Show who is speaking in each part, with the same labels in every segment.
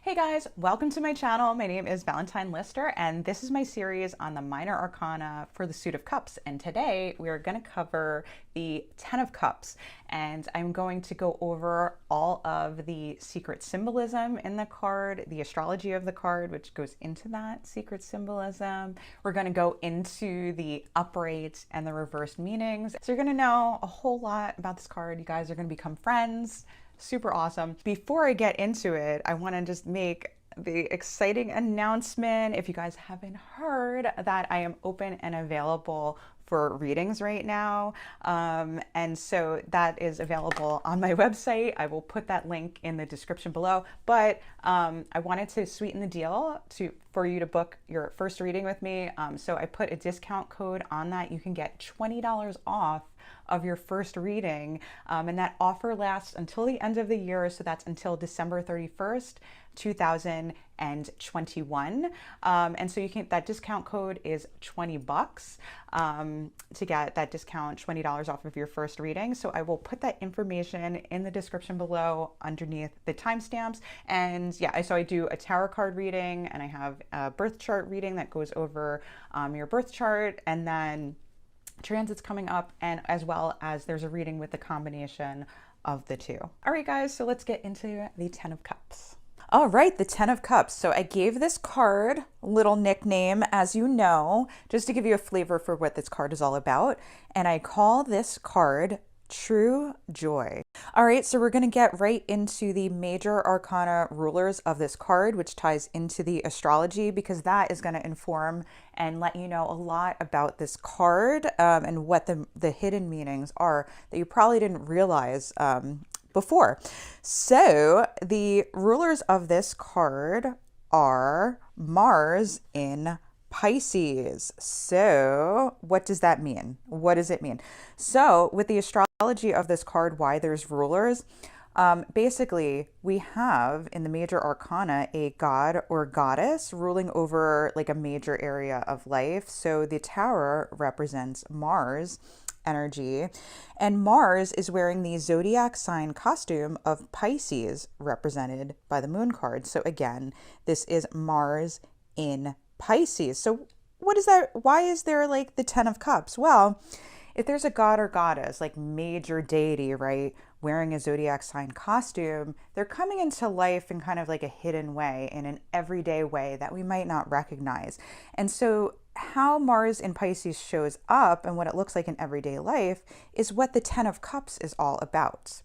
Speaker 1: Hey guys, welcome to my channel. My name is Valentine Lister, and this is my series on the minor arcana for the suit of cups. And today we are going to cover the 10 of cups, and I'm going to go over all of the secret symbolism in the card, the astrology of the card, which goes into that secret symbolism. We're going to go into the upright and the reversed meanings. So you're going to know a whole lot about this card. You guys are going to become friends. Super awesome. Before I get into it, I want to just make the exciting announcement, if you guys haven't heard, that I am open and available for readings right now. And so that is available on my website. I will put that link in the description below. But I wanted to sweeten the deal for you to book your first reading with me. So I put a discount code on that. You can get $20 off of your first reading, and that offer lasts until the end of the year, so that's until December 31st, 2021. And so you can, that discount code is $20 to get that discount, $20 off of your first reading. So I will put that information in the description below underneath the timestamps. And yeah, so I do a tarot card reading, and I have a birth chart reading that goes over your birth chart, and then transits coming up, and as well as there's a reading with the combination of the two. All right, guys, so let's get into the 10 of cups. All right, the 10 of cups. So I gave this card a little nickname, as you know, just to give you a flavor for what this card is all about. And I call this card True Joy. All right, so we're going to get right into the major arcana rulers of this card, which ties into the astrology, because that is going to inform and let you know a lot about this card and what the hidden meanings are that you probably didn't realize before. So the rulers of this card are Mars in Pisces. So what does that mean? What does it mean? So with the astrology of this card, why there's rulers, basically we have in the major arcana a god or goddess ruling over like a major area of life. So the tower represents Mars energy, and Mars is wearing the zodiac sign costume of Pisces, represented by the moon card. So again, this is Mars in Pisces. So what is that? Why is there like the 10 of cups? Well, if there's a god or goddess, like major deity, right, wearing a zodiac sign costume, they're coming into life in kind of like a hidden way, in an everyday way that we might not recognize. And so how Mars in Pisces shows up and what it looks like in everyday life is what the 10 of cups is all about.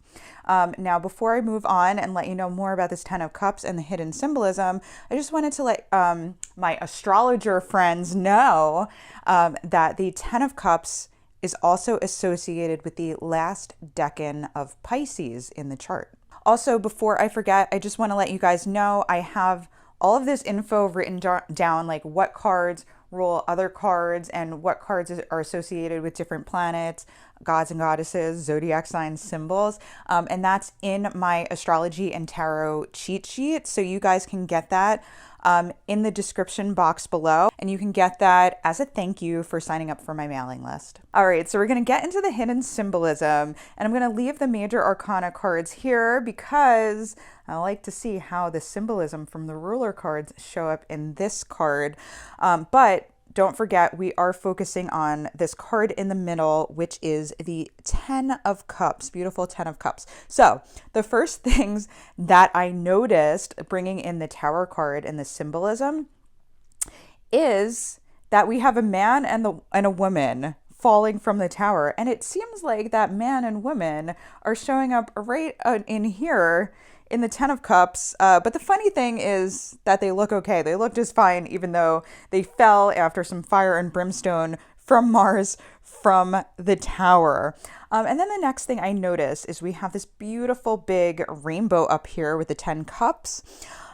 Speaker 1: Now, before I move on and let you know more about this 10 of cups and the hidden symbolism, I just wanted to let my astrologer friends know that the 10 of cups is also associated with the last decan of Pisces in the chart. Also, before I forget, I just want to let you guys know I have all of this info written down, like what cards rule other cards and what cards are associated with different planets, gods and goddesses, zodiac signs, symbols. And that's in my astrology and tarot cheat sheet. So you guys can get that in the description box below, and you can get that as a thank you for signing up for my mailing list. All right, so we're going to get into the hidden symbolism, and I'm going to leave the major arcana cards here because I like to see how the symbolism from the ruler cards show up in this card. But don't forget, we are focusing on this card in the middle, which is the 10 of cups, beautiful 10 of cups. So the first things that I noticed bringing in the tower card and the symbolism is that we have a man and a woman falling from the tower. And it seems like that man and woman are showing up right in here in the 10 of cups. But the funny thing is that they look okay. They look just fine, even though they fell after some fire and brimstone from Mars from the tower. And then the next thing I notice is we have this beautiful big rainbow up here with the 10 cups.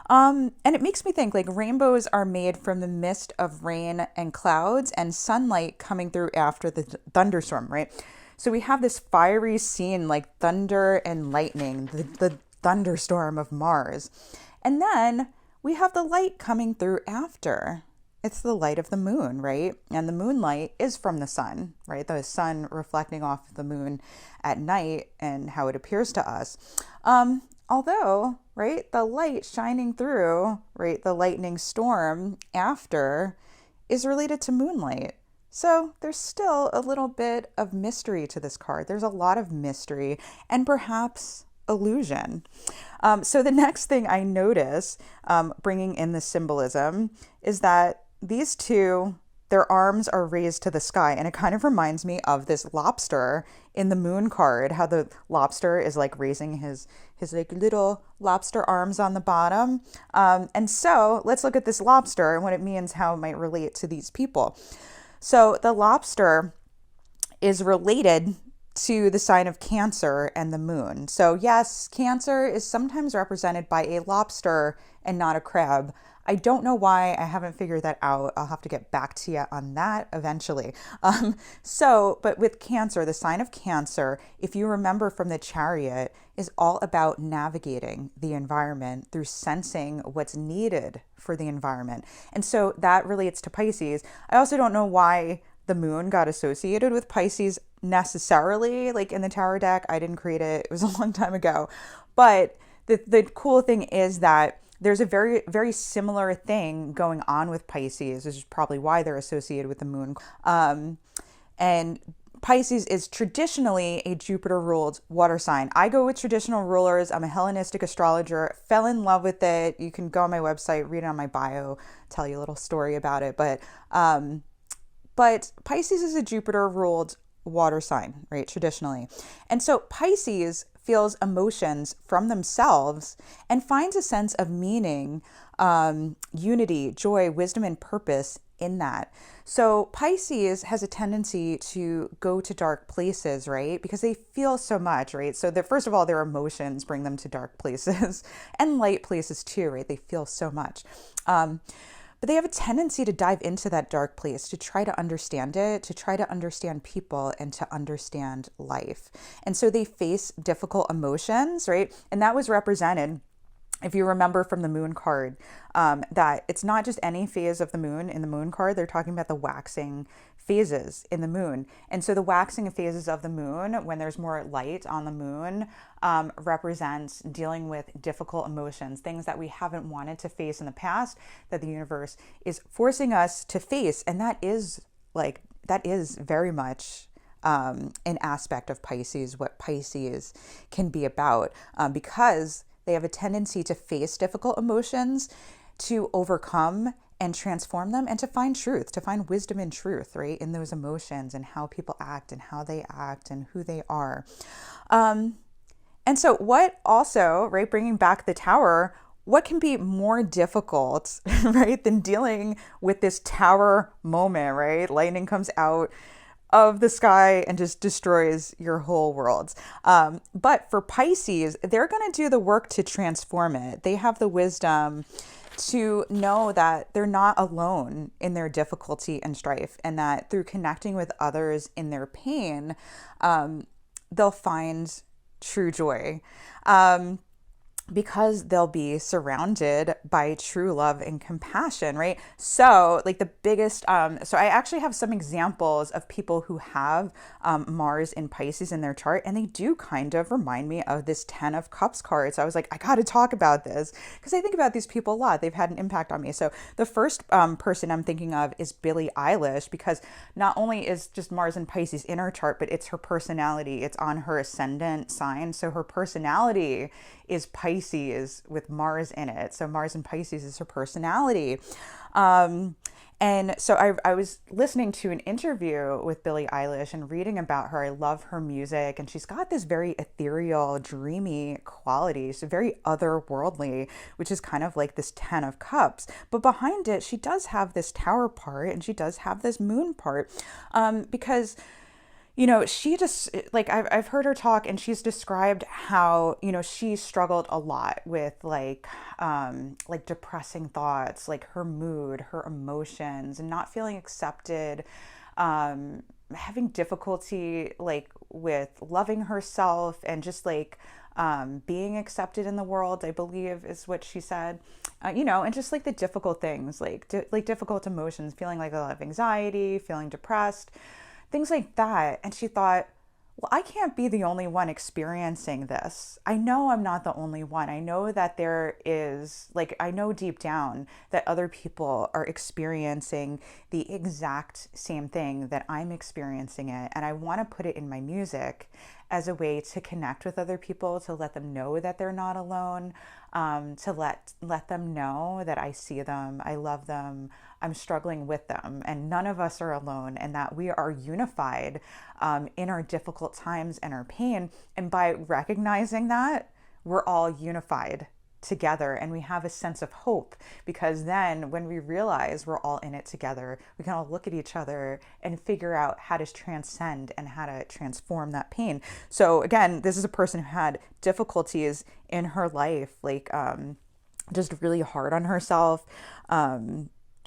Speaker 1: And it makes me think like rainbows are made from the mist of rain and clouds and sunlight coming through after the thunderstorm, right? So we have this fiery scene like thunder and lightning, the thunderstorm of Mars. And then we have the light coming through after. It's the light of the moon, right? And the moonlight is from the sun, right? The sun reflecting off the moon at night and how it appears to us. Although, right, the light shining through, right, the lightning storm after is related to moonlight. So there's still a little bit of mystery to this card. There's a lot of mystery and perhaps illusion. So the next thing I notice, bringing in the symbolism, is that these two, their arms are raised to the sky, and it kind of reminds me of this lobster in the moon card, how the lobster is like raising his like little lobster arms on the bottom. And so let's look at this lobster and what it means, how it might relate to these people. So the lobster is related to the sign of Cancer and the moon. So yes, Cancer is sometimes represented by a lobster and not a crab. I don't know why. I haven't figured that out. I'll have to get back to you on that eventually. But with Cancer, the sign of Cancer, if you remember from the Chariot, is all about navigating the environment through sensing what's needed for the environment. And so that relates to Pisces. I also don't know why the moon got associated with Pisces necessarily. Like in the tarot deck, I didn't create it. It was a long time ago. But the cool thing is that there's a very, very similar thing going on with Pisces, which is probably why they're associated with the moon. And Pisces is traditionally a Jupiter-ruled water sign. I go with traditional rulers. I'm a Hellenistic astrologer, fell in love with it. You can go on my website, read it on my bio, tell you a little story about it. But Pisces is a Jupiter-ruled water sign, right, traditionally. And so Pisces feels emotions from themselves and finds a sense of meaning, unity, joy, wisdom, and purpose in that. So Pisces has a tendency to go to dark places, right? Because they feel so much, right? So first of all, their emotions bring them to dark places and light places too, right? They feel so much. But they have a tendency to dive into that dark place, to try to understand it, to try to understand people, and to understand life. And so they face difficult emotions, right? And that was represented, if you remember from the moon card, that it's not just any phase of the moon in the moon card. They're talking about the waxing phases in the moon. And so the waxing phases of the moon, when there's more light on the moon, represents dealing with difficult emotions, things that we haven't wanted to face in the past, that the universe is forcing us to face. And that is very much an aspect of Pisces, what Pisces can be about, because they have a tendency to face difficult emotions, to overcome and transform them, and to find truth, to find wisdom and truth, right, in those emotions and how people act and how they act and who they are. And so what also, right, bringing back the Tower, what can be more difficult, right, than dealing with this Tower moment, right? Lightning comes out of the sky and just destroys your whole world. But for Pisces, they're going to do the work to transform it. They have the wisdom to know that they're not alone in their difficulty and strife, and that through connecting with others in their pain, they'll find true joy. Because they'll be surrounded by true love and compassion, right? So like the biggest, so I actually have some examples of people who have Mars in Pisces in their chart, and they do kind of remind me of this 10 of Cups card. So I was like, I got to talk about this because I think about these people a lot. They've had an impact on me. So the first person I'm thinking of is Billie Eilish, because not only is just Mars in Pisces in her chart, but it's her personality. It's on her ascendant sign. So her personality is Pisces with Mars in it. So Mars in Pisces is her personality. And so I was listening to an interview with Billie Eilish and reading about her. I love her music, and she's got this very ethereal, dreamy quality. She's very otherworldly, which is kind of like this 10 of Cups. But behind it, she does have this Tower part, and she does have this moon part, because she just, like, I've heard her talk, and she's described how, she struggled a lot with like depressing thoughts, like her mood, her emotions, and not feeling accepted, having difficulty like with loving herself, and just like being accepted in the world, I believe is what she said, and just like the difficult things, like difficult emotions, feeling like a lot of anxiety, feeling depressed, things like that. And she thought, well, I can't be the only one experiencing this. I know I'm not the only one. I know that there is, like, I know deep down that other people are experiencing the exact same thing that I'm experiencing it. And I want to put it in my music as a way to connect with other people, to let them know that they're not alone, to let them know that I see them, I love them, I'm struggling with them, and none of us are alone, and that we are unified in our difficult times and our pain. And by recognizing that, we're all unified together, and we have a sense of hope, because then when we realize we're all in it together, we can all look at each other and figure out how to transcend and how to transform that pain. So again, this is a person who had difficulties in her life, like just really hard on herself, a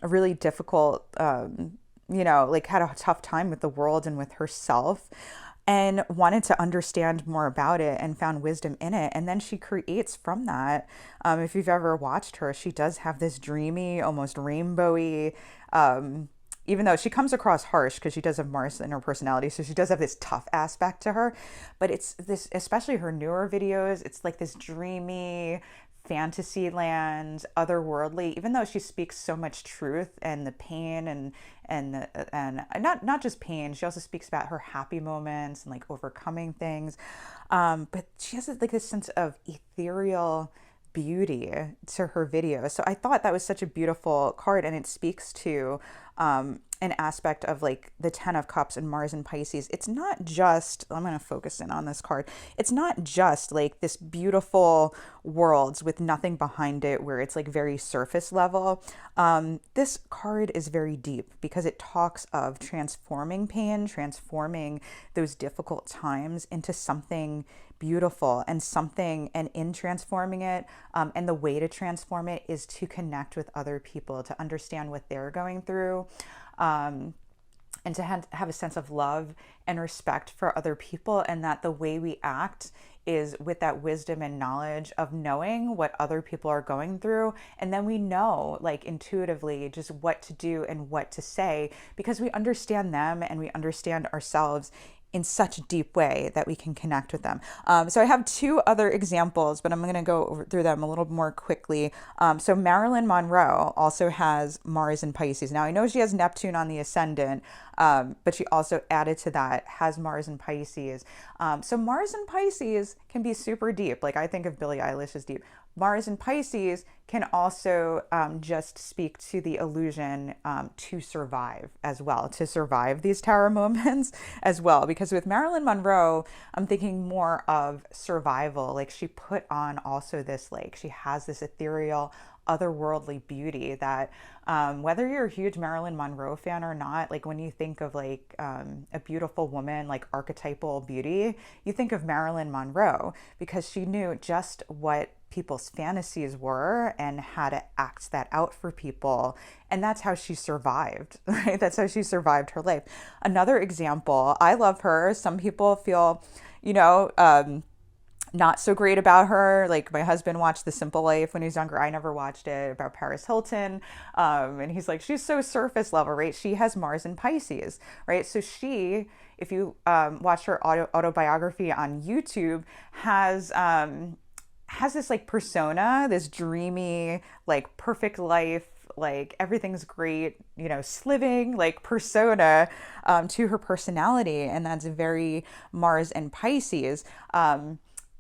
Speaker 1: really difficult, like had a tough time with the world and with herself, and wanted to understand more about it and found wisdom in it. And then she creates from that. If you've ever watched her, she does have this dreamy, almost rainbowy, even though she comes across harsh because she does have Mars in her personality. So she does have this tough aspect to her, but it's this, especially her newer videos, it's like this dreamy, fantasy land, otherworldly, even though she speaks so much truth and the pain and not just pain, she also speaks about her happy moments and like overcoming things, but she has like this sense of ethereal beauty to her video. So I thought that was such a beautiful card, and it speaks to an aspect of like the 10 of Cups and Mars and Pisces. It's not just, I'm going to focus in on this card. It's not just like this beautiful worlds with nothing behind it where it's like very surface level. This card is very deep because it talks of transforming pain, transforming those difficult times into something beautiful and something, and in transforming it, and the way to transform it is to connect with other people, to understand what they're going through, and to have a sense of love and respect for other people, and that the way we act is with that wisdom and knowledge of knowing what other people are going through. And then we know, like intuitively, just what to do and what to say, because we understand them and we understand ourselves in such a deep way that we can connect with them. So I have two other examples, but I'm going to go through them a little more quickly. So Marilyn Monroe also has Mars in Pisces. Now I know she has Neptune on the ascendant, but she also added to that has Mars in Pisces. So Mars in Pisces can be super deep. Like I think of Billie Eilish as deep. Mars in Pisces can also just speak to the illusion to survive as well, to survive these tower moments as well. Because with Marilyn Monroe, I'm thinking more of survival. Like she put on also this, like she has this ethereal, otherworldly beauty that whether you're a huge Marilyn Monroe fan or not, like when you think of like a beautiful woman, like archetypal beauty, you think of Marilyn Monroe because she knew just what people's fantasies were and how to act that out for people. And that's how she survived, right? That's how she survived her life. Another example, I love her. Some people feel, not so great about her. Like my husband watched The Simple Life when he was younger. I never watched it, about Paris Hilton. And he's like, she's so surface level, right? She has Mars in Pisces, right? So she, if you watch her autobiography on YouTube, has this like persona, this dreamy, like perfect life, like everything's great, sliving like persona to her personality. And that's very Mars and Pisces.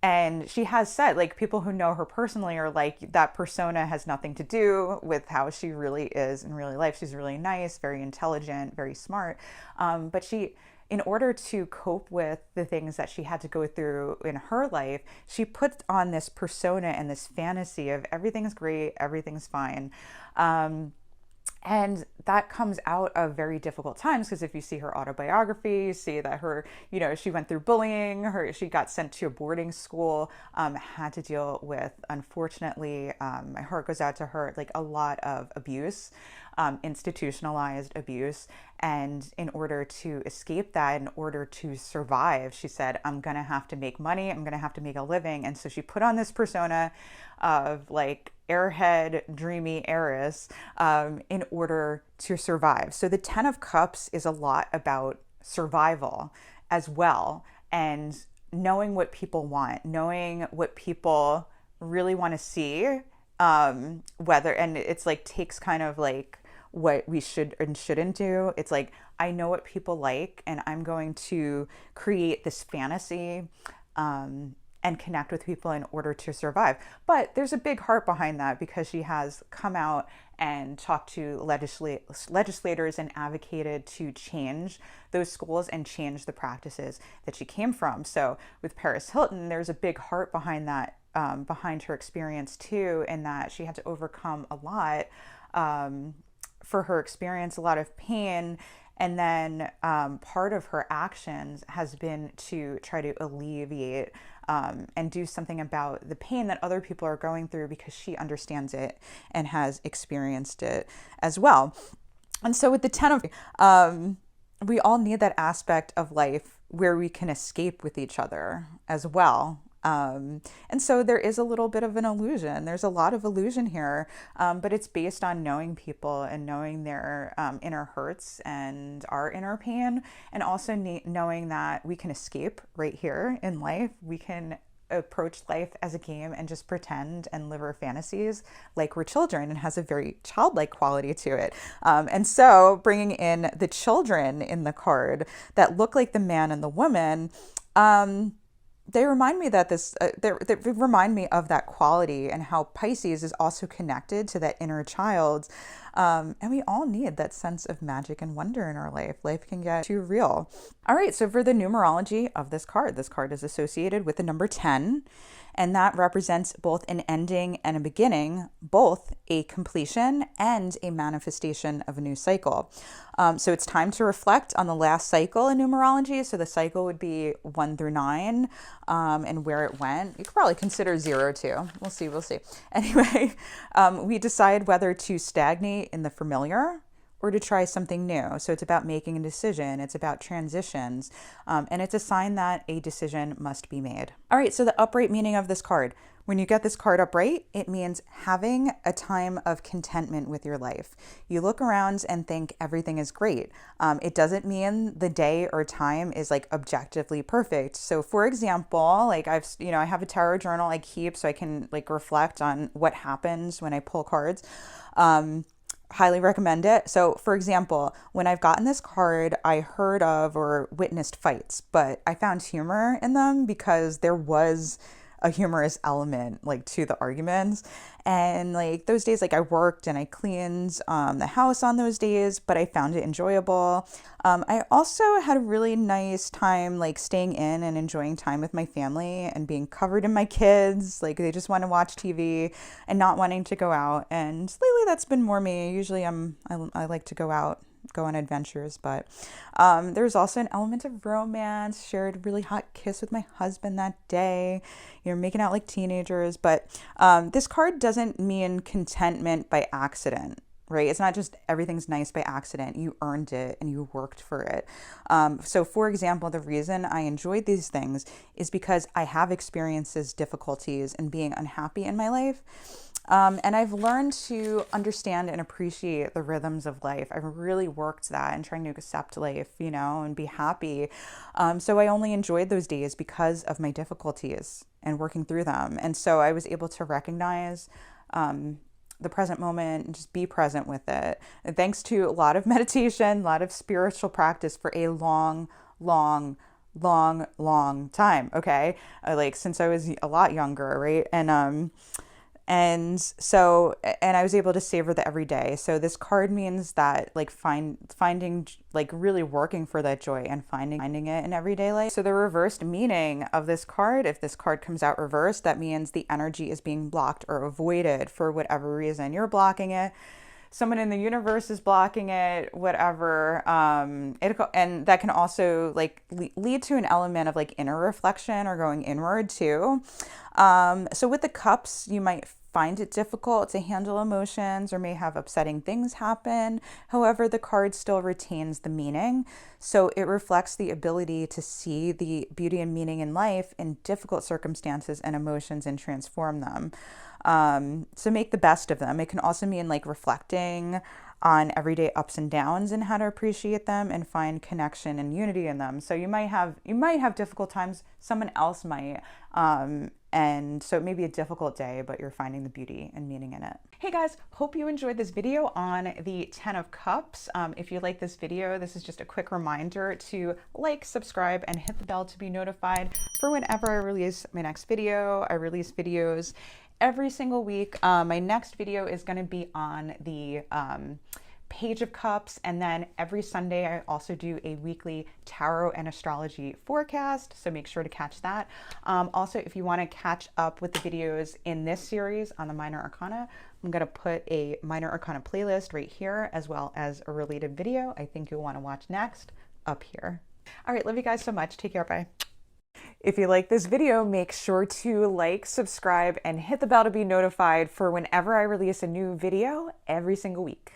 Speaker 1: And she has said, like, people who know her personally are like, that persona has nothing to do with how she really is in real life. She's really nice, very intelligent, very smart. But she, in order to cope with the things that she had to go through in her life, she put on this persona and this fantasy of everything's great, everything's fine. And that comes out of very difficult times, because if you see her autobiography, you see that her, she went through bullying, she got sent to a boarding school, had to deal with, unfortunately, my heart goes out to her, like a lot of abuse, institutionalized abuse. And in order to escape that, in order to survive, she said, I'm going to have to make money. I'm going to have to make a living. And so she put on this persona of like airhead, dreamy heiress in order to survive. So the 10 of Cups is a lot about survival as well and knowing what people want, knowing what people really want to see, whether, and it's like takes kind of like what we should and shouldn't do. It's like, I know what people like, and I'm going to create this fantasy, and connect with people in order to survive. But there's a big heart behind that, because she has come out and talked to legislators and advocated to change those schools and change the practices that she came from. So with Paris Hilton, there's a big heart behind that, behind her experience too, in that she had to overcome a lot, for her experience, a lot of pain. And then part of her actions has been to try to alleviate, and do something about the pain that other people are going through, because she understands it and has experienced it as well. And so with the 10 of, we all need that aspect of life where we can escape with each other as well. And so there is a little bit of an illusion. There's a lot of illusion here, but it's based on knowing people and knowing their inner hurts and our inner pain, and also knowing that we can escape right here in life. We can approach life as a game and just pretend and live our fantasies like we're children, and has a very childlike quality to it. And so bringing in the children in the card that look like the man and the woman, they remind me that they remind me of that quality, and how Pisces is also connected to that inner child. And we all need that sense of magic and wonder in our life. Life can get too real. All right, so for the numerology of this card is associated with the number 10. And that represents both an ending and a beginning, both a completion and a manifestation of a new cycle. So it's time to reflect on the last cycle in numerology. So the cycle would be 1 through 9, and where it went. You could probably consider 0 too. We'll see. Anyway, we decide whether to stagnate in the familiar or to try something new. So it's about making a decision. It's about transitions. And it's a sign that a decision must be made. All right, so the upright meaning of this card. When you get this card upright, it means having a time of contentment with your life. You look around and think everything is great. It doesn't mean the day or time is like objectively perfect. So for example, like I have a tarot journal I keep so I can like reflect on what happens when I pull cards. Highly recommend it. So for example, when I've gotten this card, I heard of or witnessed fights, but I found humor in them because there was a humorous element like to the arguments. And like those days, like I worked and I cleaned the house on those days, but I found it enjoyable. I also had a really nice time like staying in and enjoying time with my family and being covered in my kids. Like they just want to watch TV and not wanting to go out. And lately that's been more me. Usually I like to go out, go on adventures, but there's also an element of romance. Shared a really hot kiss with my husband that day, making out like teenagers. But this card doesn't mean contentment by accident, right? It's not just everything's nice by accident. You earned it and you worked for it. So for example, the reason I enjoyed these things is because I have experiences, difficulties, and being unhappy in my life. And I've learned to understand and appreciate the rhythms of life. I've really worked that and trying to accept life, and be happy. So I only enjoyed those days because of my difficulties and working through them. And so I was able to recognize the present moment and just be present with it. And thanks to a lot of meditation, a lot of spiritual practice for a long time. Okay. Like since I was a lot younger, right? And so I was able to savor the everyday. So this card means that like finding like really working for that joy and finding it in everyday life. So the reversed meaning of this card, if this card comes out reversed, that means the energy is being blocked or avoided for whatever reason. You're blocking it. Someone in the universe is blocking it, whatever. And that can also like lead to an element of like inner reflection or going inward too. So with the cups, you might find it difficult to handle emotions or may have upsetting things happen. However, the card still retains the meaning. So it reflects the ability to see the beauty and meaning in life in difficult circumstances and emotions and transform them. So make the best of them. It can also mean like reflecting on everyday ups and downs and how to appreciate them and find connection and unity in them. So you might have difficult times, someone else might. And so it may be a difficult day, but you're finding the beauty and meaning in it. Hey guys, hope you enjoyed this video on the 10 of Cups. If you like this video, this is just a quick reminder to like, subscribe, and hit the bell to be notified for whenever I release my next video. I release videos every single week. My next video is going to be on the Page of Cups, and then every Sunday I also do a weekly tarot and astrology forecast, so make sure to catch that. Also, if you want to catch up with the videos in this series on the Minor Arcana, I'm going to put a Minor Arcana playlist right here, as well as a related video I think you'll want to watch next up here. All right, love you guys so much. Take care. Bye. If you like this video, make sure to like, subscribe, and hit the bell to be notified for whenever I release a new video every single week.